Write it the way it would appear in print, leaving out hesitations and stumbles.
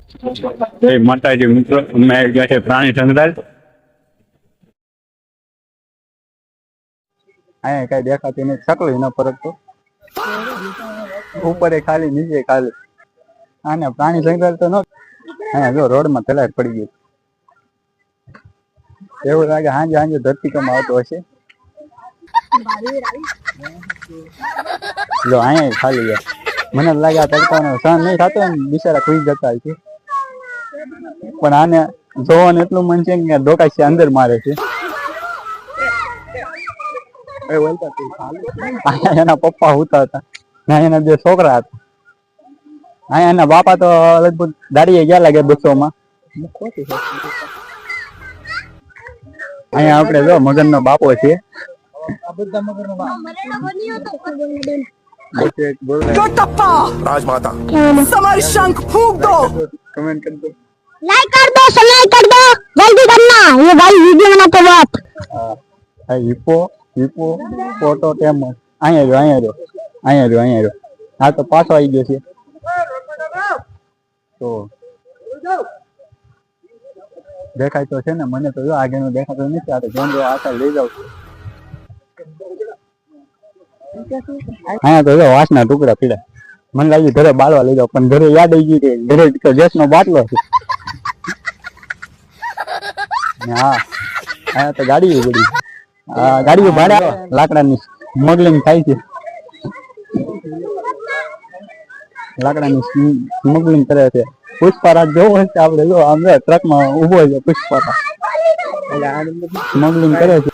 જય માતાજી મિત્રો, અમે આવી ગયા છે પ્રાણી સંગ્રહાલય. અહીંયા કઈ દેખાતી નથી, શકલી ન ફરકતો. ઉપર ખાલી, નીચે ખાલી. આને પ્રાણી સંગ્રહાલય તો ન. અહીંયા જો રોડમાં તલાટ પડી ગયું. એવું લાગે હાંજે હાંજે ધરતીકંપ આવતો હશે. જો અહીંયા ખાલી છે. મને લાગે આ તડકાનો સહન નહીં થતો ને, બિચારા કોઈ જતા છે. પણ આને જોવાનું એટલું મન છે કે ડોકાશી અંદર મારે છે. એના પપ્પા હુતા હતા, એના બે છોકરા હતા. અહીંયા એના બાપા તો લગભગ દાડીએ ગયા લાગે 200 માં. અહીંયા આપણે જો મગરનો બાપો છે. राजमाता समारी शंख फूंक दो, कमेंट कर दो, लाइक कर दो, सब्सक्राइब कर दो, जल्दी करना। ये भाई वीडियो बनाते वक्त હિપો હિપો ફોટો ટેમ અહીંયા રહ્યો. હા તો પાછો આવી ગયો છે. તો દેખાય તો છે ને, મને તો જો આગળનું દેખાતો નથી. આ તો જોંડો આખા લઈ જાવ. અહીંયા તો જો વાસના ટુકડા પીડા. મને લાગ્યું ઘરે બાળવા લઈ જાવ, પણ ઘરે યાદ આવી ગઈ. ઘરે તો ગેસનો બાટલો છે. હા, અહીંયા તો ગાડીઓ પડી. ગાડીઓ ભાડા લાકડાની સ્મગલિંગ થાય છે. લાકડાની સ્મગલિંગ કરે છે. પુષ્પારાજ જોવો છે આપણે, જો આમ ટ્રકમાં ઉભો છે પુષ્પારાજ, સ્મગલિંગ કરે છે.